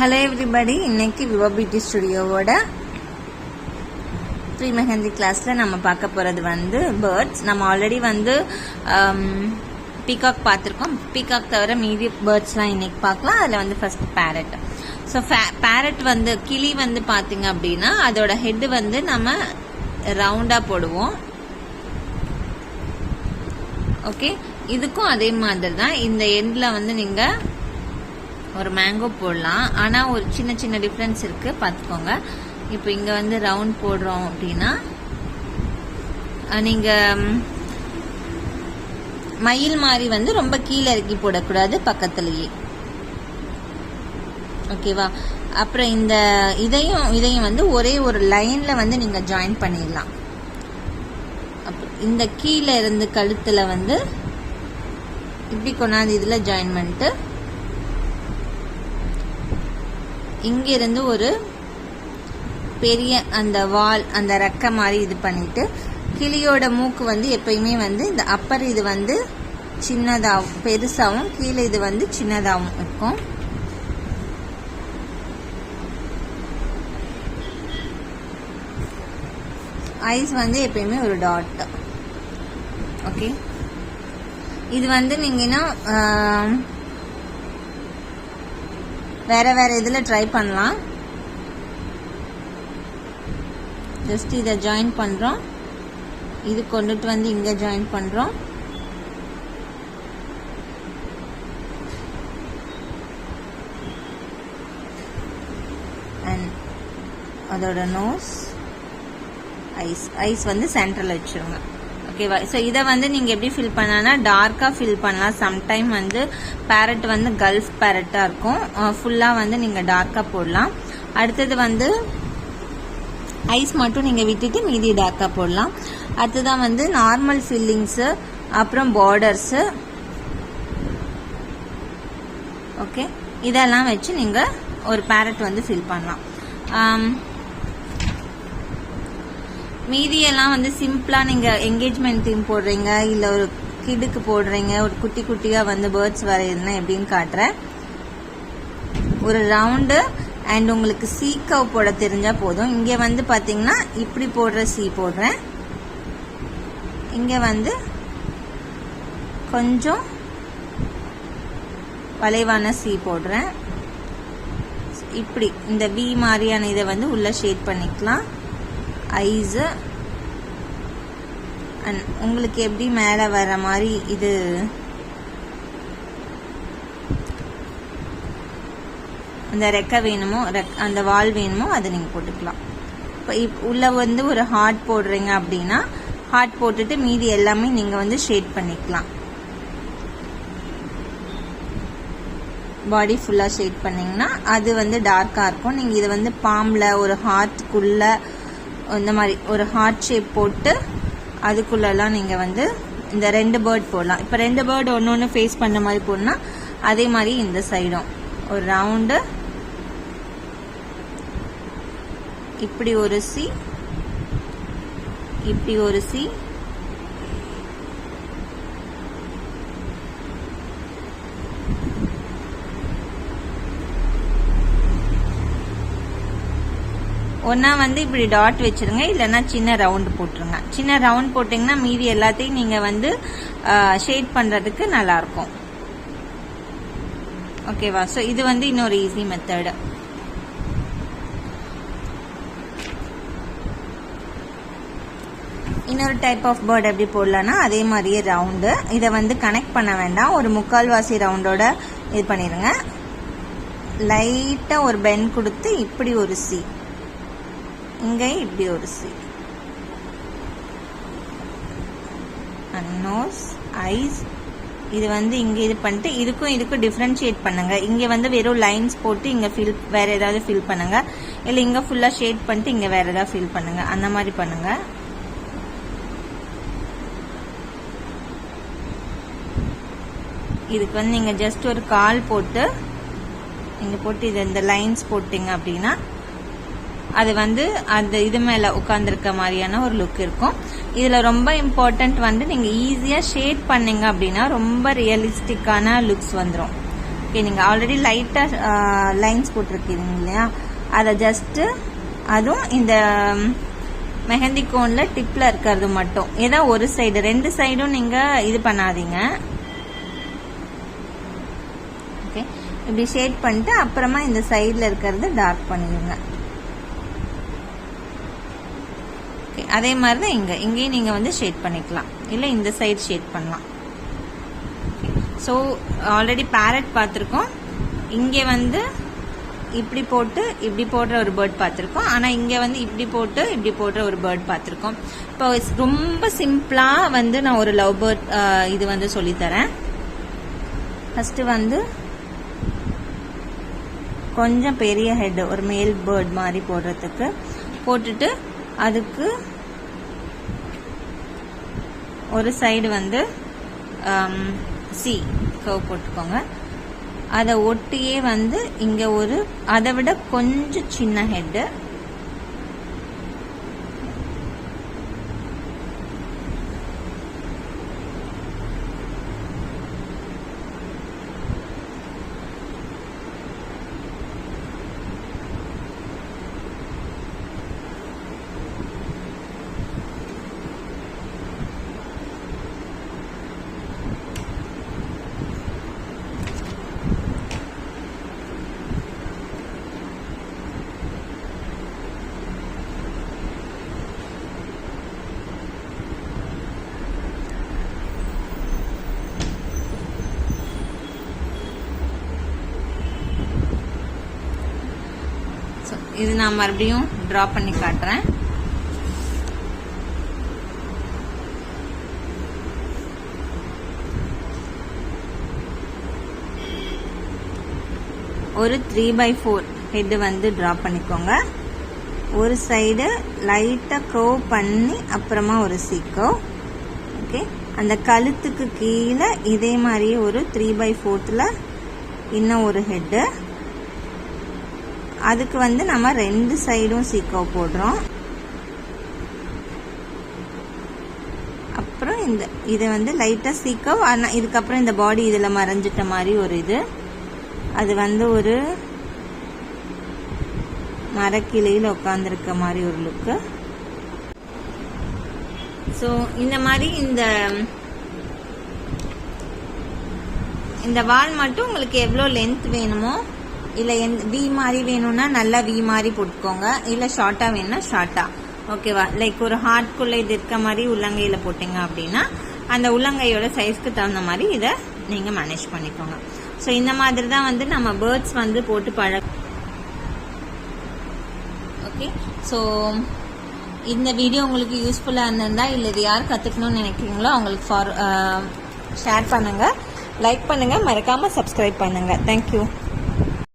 Hello everybody, இன்னைக்கு Vivo beauty ஸ்டுடியோவோட pre mehndi கிளாஸில் நம்ம பார்க்க போகிறது வந்து பேர்ட்ஸ். நம்ம ஆல்ரெடி வந்து பீகாக் பார்த்துருக்கோம். பீகாக் தவிர மீதி பேர்ட்ஸ்லாம் இன்னைக்கு பார்க்கலாம். அதில் வந்து ஃபர்ஸ்ட் பேரட். ஸோ பேரட் வந்து கிளி வந்து பார்த்தீங்க அப்படின்னா அதோட ஹெட்டு வந்து நம்ம ரவுண்டாக போடுவோம். ஓகே, இதுக்கும் அதே மாதிரி தான். இந்த எண்டில் வந்து நீங்கள் ஒரு மேங்கோ போடலாம். ஆனால் ஒரு சின்ன சின்ன டிஃப்ரென்ஸ் இருக்குது, பார்த்துக்கோங்க. இப்போ இங்கே வந்து ரவுண்ட் போடுறோம் அப்படின்னா நீங்கள் மயில் மாதிரி வந்து ரொம்ப கீழே இறக்கி போடக்கூடாது, பக்கத்துலேயே. ஓகேவா? அப்புறம் இந்த இதையும் வந்து ஒரே ஒரு லைனில் வந்து நீங்கள் ஜாயின் பண்ணிடலாம். இந்த கீழே இருந்து கழுத்தில் வந்து இப்படி கொண்டாந்து இதில் ஜாயின் பண்ணிட்டு இங்கிருந்து ஒரு பெரிய அந்த வால், அந்த ரெக்கை மாதிரி இது பண்ணிட்டு, கிளியோட மூக்கு வந்து எப்பயுமே வந்து இந்த அப்பர் இது வந்து சின்னதாகவும் பெருசாகவும், கீழே இது வந்து சின்னதாகவும் இருக்கும். ஐஸ் வந்து எப்பயுமே ஒரு டாட். ஓகே, இது வந்து நீங்கன்னா வேற வேற இதில் ட்ரை பண்ணலாம். ஜஸ்ட் இதை ஜாயின் பண்ணுறோம், இது கொண்டுட்டு வந்து இங்கே ஜாயின் பண்ணுறோம். அண்ட் அதோட நோஸ், ஐஸ் வந்து சென்டரில் வச்சுருங்க. ஓகேவா? ஸோ இதை வந்து நீங்கள் எப்படி ஃபில் பண்ணான்னா டார்க்காக ஃபில் பண்ணலாம். சம்டைம் வந்து பேரட் வந்து கல்ஃப் பேரட்டாக இருக்கும், ஃபுல்லாக வந்து நீங்கள் டார்க்காக போடலாம். அடுத்தது வந்து ஐஸ் மட்டும் நீங்கள் விட்டுட்டு மீதி டார்க்காக போடலாம். அடுத்ததான் வந்து நார்மல் ஃபில்லிங்ஸு, அப்புறம் பார்டர்ஸு. ஓகே, இதெல்லாம் வச்சு நீங்கள் ஒரு பேரட் வந்து ஃபில் பண்ணலாம். மீதியெல்லாம் வந்து சிம்பிளாக நீங்கள் என்கேஜ்மெண்ட் தீம் போடுறீங்க, இல்லை ஒரு கிடுக்கு போடுறீங்க, ஒரு குட்டி குட்டியாக வந்து பேர்ட்ஸ் வரையுதுன்னா எப்படின்னு காட்டுறேன். ஒரு ரவுண்டு அண்ட் உங்களுக்கு சீக்கவ் போட தெரிஞ்சால் போதும். இங்கே வந்து பார்த்தீங்கன்னா இப்படி போடுற சி போடுறேன், இங்கே வந்து கொஞ்சம் வளைவான சி போடுறேன். இப்படி இந்த வி மாதிரியான இதை வந்து உள்ள ஷேட் பண்ணிக்கலாம். ஐஸு அண்ட் உங்களுக்கு எப்படி மேலே வர மாதிரி இது அந்த ரெக்கை வேணுமோ, அந்த வால் வேணுமோ அதை நீங்கள் போட்டுக்கலாம். இப்போ உள்ள வந்து ஒரு ஹார்ட் போடுறீங்க அப்படின்னா ஹார்ட் போட்டுட்டு மீதி எல்லாமே நீங்கள் வந்து ஷேட் பண்ணிக்கலாம். பாடி ஃபுல்லாக ஷேட் பண்ணிங்கன்னா அது வந்து டார்க்காக இருக்கும். நீங்கள் இதை வந்து பாம்பில் ஒரு ஹார்ட்டுக்குள்ளே இந்த மாதிரி ஒரு ஹார்ட் ஷேப் போட்டு அதுக்குள்ளெல்லாம் நீங்கள் வந்து இந்த 2 பேர்ட் போடலாம். இப்போ 2 பேர்டு ஒன்று ஒன்று ஃபேஸ் பண்ண மாதிரி போடணும்னா அதே மாதிரி இந்த சைடும் ஒரு ரவுண்டு, இப்படி ஒரு சி, இப்படி ஒரு சி, ஒன்னா வந்து இப்படி டாட் வச்சிருங்க, இல்லைன்னா சின்ன ரவுண்ட் போட்டுருங்க. சின்ன ரவுண்ட் போட்டிங்கன்னா மீதி எல்லாத்தையும் நீங்கள் வந்து ஷேட் பண்ணுறதுக்கு நல்லாயிருக்கும். ஓகேவா? ஸோ இது வந்து இன்னொரு ஈஸி மெத்தடு. இன்னொரு டைப் ஆஃப் பேர்ட் எப்படி போடலான்னா அதே மாதிரியே ரவுண்டு. இதை வந்து கனெக்ட் பண்ண வேண்டாம், ஒரு முக்கால்வாசி ரவுண்டோட இது பண்ணிடுங்க. லைட்டாக ஒரு பெண்ட் கொடுத்து இப்படி ஒரு சி, இங்கே இப்படி ஒரு சி, நோஸ், ஐஸ். இது வந்து இங்கே இது பண்ணிட்டு இதுக்கும் டிஃப்ரென்ஷியேட் பண்ணுங்க. இங்கே வந்து வெறும் லைன்ஸ் போட்டு இங்கே வேற ஏதாவது ஃபில் பண்ணுங்க, இல்லை இங்கே ஃபுல்லாக ஷேட் பண்ணிட்டு இங்கே வேற ஏதாவது ஃபில் பண்ணுங்க. அந்த மாதிரி பண்ணுங்க. இதுக்கு வந்து நீங்கள் ஜஸ்ட் ஒரு கால் போட்டு இங்கே போட்டு இது இந்த லைன்ஸ் போட்டிங்க அப்படின்னா அது வந்து அந்த இது மேலே உட்காந்துருக்க மாதிரியான ஒரு லுக் இருக்கும். இதில் ரொம்ப இம்பார்ட்டன்ட் வந்து நீங்கள் ஈஸியாக ஷேட் பண்ணீங்க அப்படின்னா ரொம்ப ரியலிஸ்டிக்கான லுக்ஸ் வந்துடும். ஓகே, நீங்கள் ஆல்ரெடி லைட்டாக லைன்ஸ் போட்டிருக்கீங்க இல்லையா, அதை ஜஸ்ட்டு அதுவும் இந்த மெஹந்தி கோனில் டிப்பில் இருக்கிறது மட்டும், ஏதோ ஒரு சைடு, 2 சைடும் நீங்கள் இது பண்ணாதீங்க. ஓகே, இப்படி ஷேட் பண்ணிட்டு அப்புறமா இந்த சைடில் இருக்கிறது டார்க் பண்ணிடுங்க. ஓகே, அதே மாதிரி தான் இங்கேயும் நீங்கள் வந்து ஷேட் பண்ணிக்கலாம், இல்லை இந்த சைடு ஷேட் பண்ணலாம். ஸோ ஆல்ரெடி பேரட் பார்த்துருக்கோம், இங்கே வந்து இப்படி போட்டு இப்படி போடுற ஒரு பேர்ட் பார்த்துருக்கோம், ஆனால் இங்கே வந்து இப்படி போட்டு இப்படி போடுற ஒரு பேர்ட் பார்த்துருக்கோம். இப்போ ரொம்ப சிம்பிளாக வந்து நான் ஒரு லவ் பேர்ட் இது வந்து சொல்லித்தரேன். ஃபஸ்ட்டு வந்து கொஞ்சம் பெரிய ஹெட், ஒரு மேல் பேர்ட் மாதிரி போடுறதுக்கு போட்டுட்டு அதுக்கு ஒரு சைடு வந்து சி கர்வ் போட்டுக்கோங்க. அதை ஒட்டியே வந்து இங்க ஒரு அதை விட கொஞ்சம் சின்ன ஹெட், இது நான் மறுபடியும் டிரா பண்ணி காட்டுறேன். ஒரு 3/4 ஹெட் வந்து டிரா பண்ணிக்கோங்க. ஒரு சைடு லைட்டா க்ரோவ் பண்ணி அப்புறமா ஒரு சீக்கோ. ஓகே, அந்த கழுத்துக்கு கீழே இதே மாதிரியே ஒரு 3/4 இன்னும் ஒரு ஹெட்டு. அதுக்கு வந்து நம்ம 2 சைடும் சீக்கோ போடுறோம். அப்புறம் இதை வந்து லைட்டா சீக்கோ, ஆனால் இதுக்கப்புறம் இந்த பாடி இதில் மறைஞ்சிட்ட மாதிரி ஒரு இது, அது வந்து ஒரு மரக்கிளையில் உட்காந்துருக்க மாதிரி ஒரு லுக்கு. ஸோ இந்த மாதிரி இந்த வால் மட்டும் உங்களுக்கு எவ்வளோ லென்த் வேணுமோ, இல்லை வி மாதிரி வேணும்னா நல்லா வி மாதிரி போட்டுக்கோங்க, இல்லை ஷார்ட்டாக வேணும்னா ஷார்ட்டாக. ஓகேவா, லைக் ஒரு ஹார்ட்குள்ளே இது இருக்க மாதிரி உள்ளங்கையில் போட்டிங்க அப்படின்னா அந்த உள்ளங்கையோட சைஸ்க்கு தகுந்த மாதிரி இதை நீங்கள் மேனேஜ் பண்ணிக்கோங்க. ஸோ இந்த மாதிரி தான் வந்து நம்ம பேர்ட்ஸ் வந்து போட்டு ஓகே, ஸோ இந்த வீடியோ உங்களுக்கு யூஸ்ஃபுல்லாக இருந்திருந்தா, இல்லை இது யார் கற்றுக்கணும்னு நினைக்கிறீங்களோ அவங்களுக்கு ஷேர் பண்ணுங்கள், லைக் பண்ணுங்கள், மறக்காமல் சப்ஸ்கிரைப் பண்ணுங்கள். தேங்க்யூ.